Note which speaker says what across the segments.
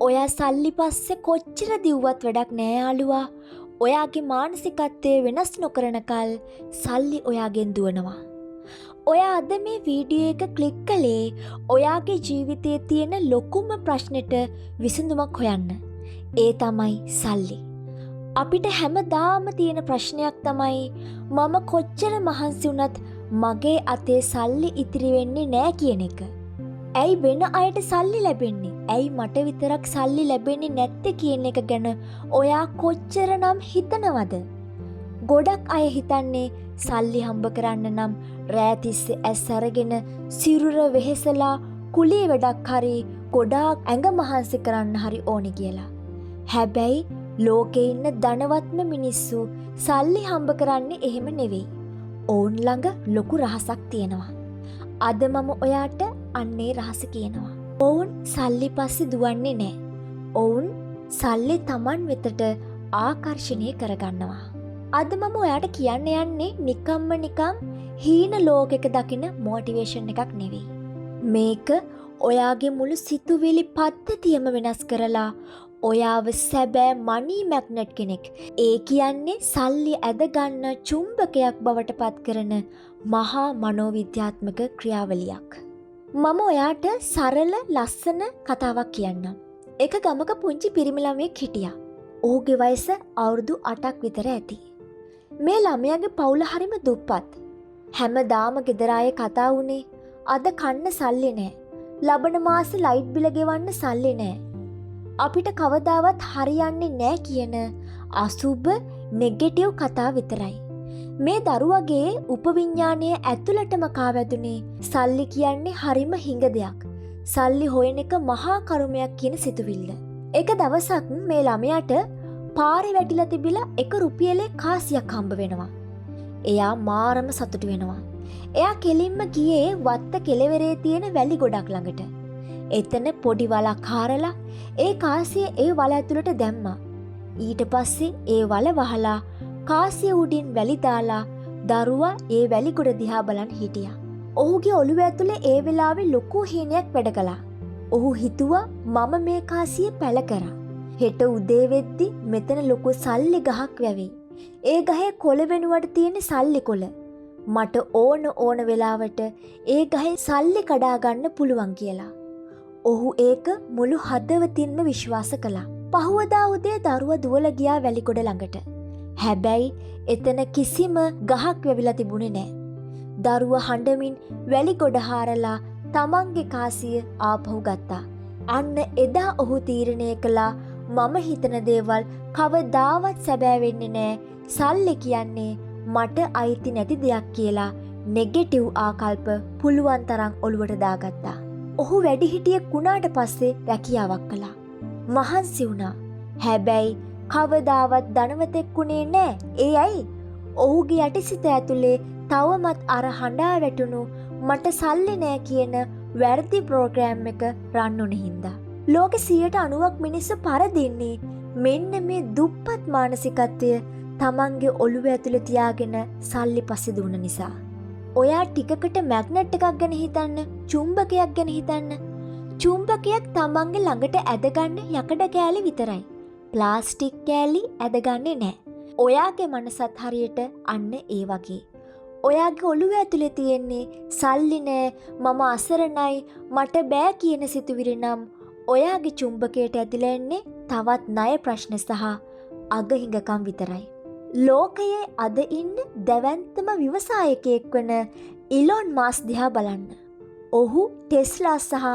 Speaker 1: ඔයා සල්ලි පස්සේ කොච්චර දිව්වත් වැඩක් නෑ යාළුවා. ඔයාගේ මානසිකත්වය වෙනස් නොකරන කල් සල්ලි ඔයාගෙන් දුවනවා. ඔයා අද මේ වීඩියෝ එක ක්ලික් කළේ ඔයාගේ ජීවිතයේ තියෙන ලොකුම ප්‍රශ්නෙට විසඳුමක් හොයන්න. ඒ තමයි සල්ලි. අපිට හැමදාම තියෙන ප්‍රශ්නයක් තමයි මම කොච්චර මහන්සි වුණත් මගේ අතේ සල්ලි ඉතිරි වෙන්නේ නෑ කියන එක. ඇයි වෙන අයට සල්ලි ලැබෙන්නේ? ඇයි මට විතරක් සල්ලි ලැබෙන්නේ නැත්තේ කියන එක ගැන ඔයා කොච්චරනම් හිතනවද? ගොඩක් අය හිතන්නේ සල්ලි හම්බ කරන්න නම් රෑ තිස්සේ ඇස් අරගෙන සිරුර වෙහෙසලා කුලිය වැඩක් හරි ගොඩාක් ඇඟ මහන්සි කරන්න හරි ඕනේ කියලා. හැබැයි ලෝකේ ඉන්න ධනවත්ම මිනිස්සු සල්ලි හම්බ කරන්නේ එහෙම නෙවෙයි. ඔවුන් ළඟ ලොකු රහසක් තියෙනවා. අද මම ඔයාට අන්නේ රහස කියනවා. ඔවුන් සල්ලි පස්සේ දුවන්නේ නෑ. ඔවුන් සල්ලි Taman වෙතට ආකර්ෂණය කරගන්නවා. අද මම ඔයාට කියන්න යන්නේ නිකම්ම නිකම් හීන ලෝකයක දකින මොටිවේෂන් එකක් නෙවෙයි. මේක ඔයාගේ මුළු සිතුවිලි පද්ධතියම වෙනස් කරලා ඔයාව සැබෑ මනී මැග්නට් කෙනෙක්, ඒ කියන්නේ සල්ලි ඇදගන්න චුම්බකයක් බවට පත් කරන මහා මනෝවිද්‍යාත්මක ක්‍රියාවලියක්. මම ඔයාට සරල ලස්සන කතාවක් කියන්නම්. එක ගමක පුංචි පිරිමි ළමයෙක් හිටියා. ඔහුගේ වයස අවුරුදු 8ක් විතර ඇති. මේ ළමයාගේ පවුල හරිම දුප්පත්. හැමදාම ගෙදර අය කතා වුණේ අද කන්න සල්ලි නෑ. ලබන මාසේ ලයිට් බිල ගෙවන්න සල්ලි නෑ. අපිට කවදාවත් හරියන්නේ නෑ කියන අසුබ නෙගටිව් කතා විතරයි. මේ දරුවගේ උපවිඤ්ඤාණය ඇතුළටම කාවැදුනේ සල්ලි කියන්නේ හරිම හිඟ දෙයක්. සල්ලි හොයන එක මහා කරුමයක් කියන සිතුවිල්ල. එක දවසක් මේ ළමයාට පාරේ වැටිලා තිබිලා එක රුපියලේ කාසියක් හම්බ වෙනවා. එයා මාරම සතුටු වෙනවා. එයා කෙලින්ම ගියේ වත්ත කෙළවරේ තියෙන වැලි ගොඩක් ළඟට. එතන පොඩි වලක් හාරලා ඒ කාසිය ඒ වල ඇතුළට දැම්මා. ඊට පස්සේ ඒ වල වහලා කාසිය උඩින් වැලි දාලා දරුවා ඒ වැලි ගොඩ දිහා බලන් හිටියා. ඔහුගේ ඔළුව ඇතුලේ ඒ වෙලාවේ ලොකු හීනයක් වැඩ කළා. ඔහු හිතුවා මම මේ කාසිය පැල කරා. හෙට උදේ වෙද්දි මෙතන ලොකු සල්ලි ගහක් වැවෙයි. ඒ ගහේ කොළ වෙනුවට තියෙන සල්ලි කොළ. මට ඕන වෙලාවට ඒ ගහේ සල්ලි කඩා ගන්න පුළුවන් කියලා. ඔහු ඒක මුළු හදවතින්ම විශ්වාස කළා. පහුවදා උදේ දරුවා දුවලා ගියා වැලිගොඩ ළඟට. හැබැයි එතන කිසිම ගහක් වැවිලා තිබුණේ නැහැ. දරුවා හඬමින් වැලිගොඩ හාරලා තමන්ගේ කාසිය ආපහු ගත්තා. අන්න එදා ඔහු තීරණය කළා මම හිතන දේවල් කවදාවත් සැබෑ වෙන්නේ නැහැ. සල්ලි කියන්නේ මට අයිති නැති දෙයක් කියලා නෙගටිව් ආකල්ප පුළුවන් තරම් ඔලුවට දාගත්තා. ඔහු වැඩිහිටියෙක් වුණාට පස්සේ රැකියාවක් කළා. මහන්සි වුණා. හැබැයි කවදාවත් ධනවතෙක් වුණේ නෑ. ඒ ඇයි? ඔහුගේ යටිසිත ඇතුලේ තවමත් අර හඬා වැටුණු මට සල්ලි නෑ කියන වැරදි ප්‍රෝග්‍රෑම් එක රන් වුණ හින්දා. ලෝකෙ 90%ක් මිනිස්සු පරදින්නේ මෙන්න මේ දුප්පත් මානසිකත්වය තමන්ගේ ඔළුව ඇතුලේ තියාගෙන සල්ලි පස්සේ දුවන නිසා. ඔයා ටිකකට මැග්නට් එකක් ගැන හිතන්න, චුම්බකයක් ගැන හිතන්න. චුම්බකයක් තමන්ගේ ළඟට ඇදගන්න යකඩ කෑලි විතරයි. ප්ලාස්ටික් කෑලි ඇදගන්නේ නැහැ. ඔයාගේ මනසත් හරියට අන්න ඒ වගේ. ඔයාගේ ඔළුව ඇතුලේ තියෙන්නේ සල්ලි නෑ, මම අසරණයි, මට බෑ කියන සිතුවිලි නම් ඔයාගේ චුම්බකයට ඇදිලා එන්නේ තවත් ණය ප්‍රශ්න සහ අගහිඟකම් විතරයි. ලෝකයේ අද ඉන්න දැවැන්තම ව්‍යවසායකයෙක් වන ඉලොන් මස්ක් දිහා බලන්න. ඔහු ටෙස්ලා සහ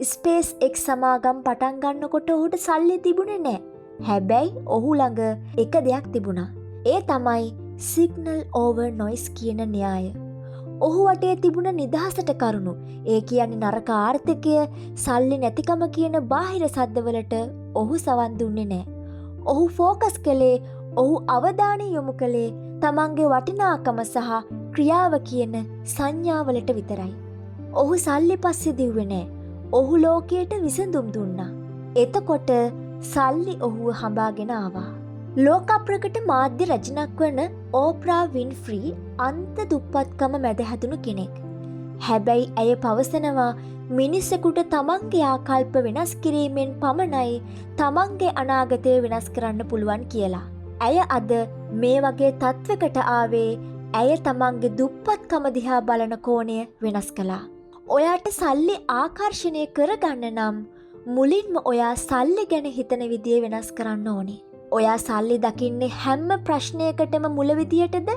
Speaker 1: ස්පේස් එක්ස් සමාගම් පටන් ගන්නකොට ඔහුට සල්ලි තිබුණේ නැහැ. හැබැයි ඔහු ළඟ එක දෙයක් තිබුණා. ඒ තමයි සිග්නල් ඕවර් නොයිස් කියන න්‍යාය. ඔහු වටේ තිබුණ නිදහසට කරුණු, ඒ කියන්නේ නරක ආර්ථිකය, සල්ලි නැතිකම කියන බාහිර සද්දවලට ඔහු සවන් දුන්නේ නැහැ. ඔහු ෆෝකස් කළේ, ඔහු අවධානය යොමු කළේ තමන්ගේ වටිනාකම සහ ක්‍රියාව කියන සංඥාවලට විතරයි. ඔහු සල්ලි පස්සේ දිව්වේ නෑ. ඔහු ලෝකයට විසඳුම් දුන්නා. එතකොට සල්ලි ඔහුව හඹාගෙන ආවා. ලෝක ප්‍රකට මාධ්‍ය රචනක් වන ඕප්‍රා වින්ෆ්‍රී අන්ත දුප්පත්කම මැද හැදුණු කෙනෙක්. හැබැයි ඇය පවසනවා මිනිස්සෙකුට තමන්ගේ ආකල්ප වෙනස් කිරීමෙන් පමණයි තමන්ගේ අනාගතය වෙනස් කරන්න පුළුවන් කියලා. ඇය අද මේ වගේ තත්වකට ආවේ ඇය තමන්ගේ දුප්පත්කම දිහා බලන කෝණය වෙනස් කළා. ඔයාට සල්ලි ආකර්ෂණය කරගන්න නම් මුලින්ම ඔයා සල්ලි ගැන හිතන විදිය වෙනස් කරන්න ඕනේ. ඔයා සල්ලි දකින්නේ හැම ප්‍රශ්නයකටම මුල විදියටද?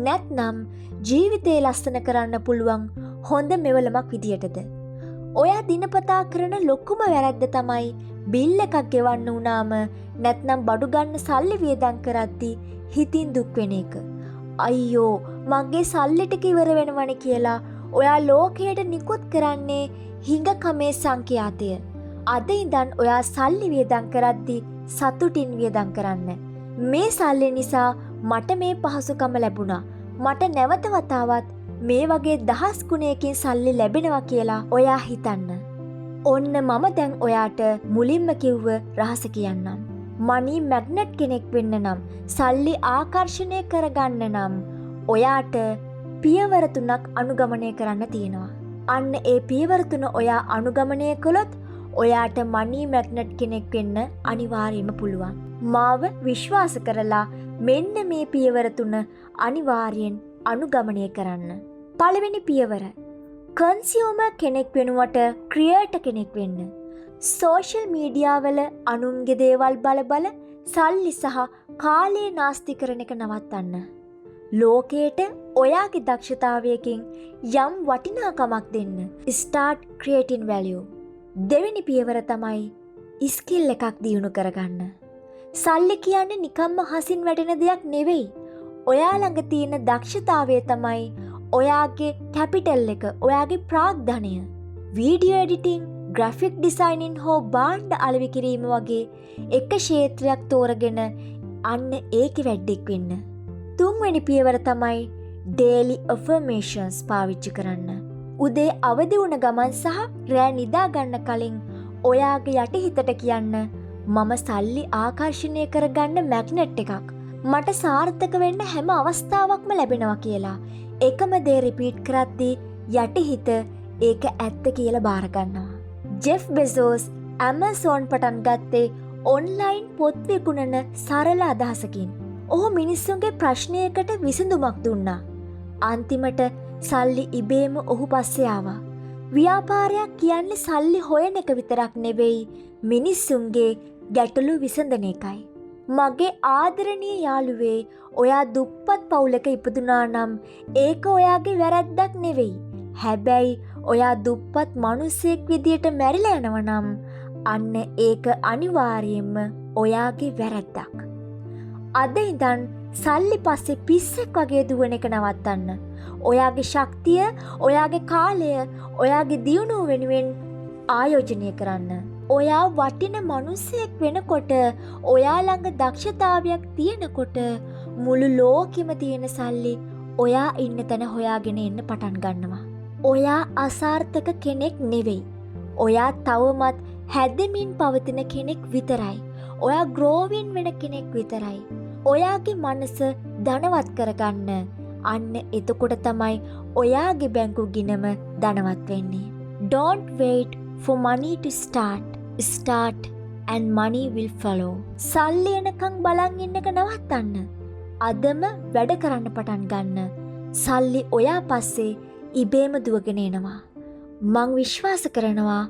Speaker 1: නැත්නම් ජීවිතේ ලස්සන කරන්න පුළුවන් හොඳ මෙවලමක් විදියටද? ඔයා දිනපතා කරන ලොකුම වැරද්ද තමයි බිල් එකක් ගෙවන්න වුණාම නැත්නම් බඩු ගන්න සල්ලි වියදම් කරද්දී හිතින් දුක් වෙන එක. අයියෝ මගේ සල්ලි ටික ඉවර වෙනවනේ කියලා ඔයා ලෝකයට නිකුත් කරන්නේ හිඟකමේ සංකේතය. අද ඉඳන් ඔයා සල්ලි වියදම් කරද්දී සතුටින් වියදම් කරන්න. මේ සල්ලි නිසා මට මේ පහසුකම ලැබුණා. මට නැවත වතාවත් මේ වගේ 10 ගුණයකින් සල්ලි ලැබෙනවා කියලා ඔයා හිතන්න. ඔන්න මම දැන් ඔයාට මුලින්ම කිව්ව රහස කියන්නම්. මනි මැග්නට් කෙනෙක් වෙන්න නම් සල්ලි ආකර්ෂණය කරගන්න නම් ඔයාට පියවර 3ක් අනුගමනය කරන්න තියෙනවා. අන්න ඒ පියවර 3 ඔයා අනුගමනය කළොත් ඔයාට මනි මැග්නට් කෙනෙක් වෙන්න අනිවාර්යයෙන්ම පුළුවන්. මාව විශ්වාස කරලා මෙන්න මේ පියවර 3 අනිවාර්යෙන් අනුගමනය කරන්න. පළවෙනි පියවර කන්සියුමර් කෙනෙක් වෙනුවට ක්‍රියේටර් කෙනෙක් වෙන්න. සෝෂල් මීඩියා වල අනුන්ගේ දේවල් බල සල්ලි සහ කාලය නාස්ති කරන එක නවත්තන්න. ලෝකයට ඔයාගේ දක්ෂතාවයකින් යම් වටිනාකමක් දෙන්න. Start creating value. දෙවෙනි පියවර තමයි ස්කිල් එකක් දියුණු කරගන්න. සල්ලි කියන්නේ නිකම්ම හසින් වැටෙන දෙයක් නෙවෙයි. ඔයා ළඟ තියෙන දක්ෂතාවය තමයි ඔයාගේ කැපිටල් එක, ඔයාගේ ප්‍රාග්ධනය. වීඩියෝ එඩිටිං, ග්‍රැෆික් ඩිසයිනින් හෝ බාණ්ඩ අලෙවි කිරීම වගේ එක ක්ෂේත්‍රයක් තෝරගෙන අන්න ඒකේ වැඩෙක් වෙන්න. තුන්වෙනි පියවර තමයි daily affirmations පාවිච්චි කරන්න. උදේ අවදි වුණ ගමන් සහ රෑ නිදා ගන්න කලින් ඔයාගේ යටිහිතට කියන්න මම සල්ලි ආකර්ෂණය කරගන්න මැග්නට් එකක්. මට සාර්ථක වෙන්න හැම අවස්ථාවක්ම ලැබෙනවා කියලා. එකම දේ රිපීට් කරද්දී යටිහිත ඒක ඇත්ත කියලා බාර ගන්නවා. ජෙෆ් බෙසෝස් ඇමසෝන් පටන් ගත්තේ ඔන්ලයින් පොත් විකුණන සරල අදහසකින්. ඔහු මිනිස්සුන්ගේ ප්‍රශ්නයකට විසඳුමක් දුන්නා. අන්තිමට සල්ලි ඉබේම ඔහු පස්සේ ආවා. ව්‍යාපාරයක් කියන්නේ සල්ලි හොයන එක විතරක් නෙවෙයි, මිනිස්සුන්ගේ ගැටලු විසඳන එකයි. මගේ ආදරණීය යාළුවේ, ඔයා දුප්පත් පවුලක ඉපදුනා නම් ඒක ඔයාගේ වැරැද්දක් නෙවෙයි. හැබැයි ඔයා දුප්පත් මිනිසෙක් විදියට මැරිලා යනවා නම් අන්න ඒක අනිවාර්යයෙන්ම ඔයාගේ වැරැද්දක්. අද ඉඳන් සල්ලි පස්සේ පිස්සෙක් වගේ දුවන එක නවත්තන්න. ඔයාගේ ශක්තිය, ඔයාගේ කාලය, ඔයාගේ දියුණුව වෙනුවෙන් ආයෝජනය කරන්න. ඔයා වටින මිනිසෙක් වෙනකොට, ඔයා ළඟ දක්ෂතාවයක් තියෙනකොට මුළු ලෝකෙම තියෙන සල්ලි ඔයා ඉන්න තැන හොයාගෙන එන්න පටන් ගන්නවා. ඔයා අසාර්ථක කෙනෙක් නෙවෙයි. ඔයා තවමත් හැදෙමින් පවතින කෙනෙක් විතරයි. ඔයා ග්‍රෝවින් වෙන කෙනෙක් විතරයි. ඔයාගේ මනස ධනවත් කරගන්න. අන්න එතකොට තමයි ඔයාගේ බැංකු ගිණම ධනවත් වෙන්නේ. Don't wait for money to start. Start and money will follow. සල්ලි එනකන් බලන් ඉන්න එක නවත්තන්න. අදම වැඩ කරන්න පටන් ගන්න. සල්ලි ඔයා පස්සේ ඉබේම දුවගෙන එනවා. මං විශ්වාස කරනවා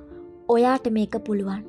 Speaker 1: ඔයාට මේක පුළුවන්.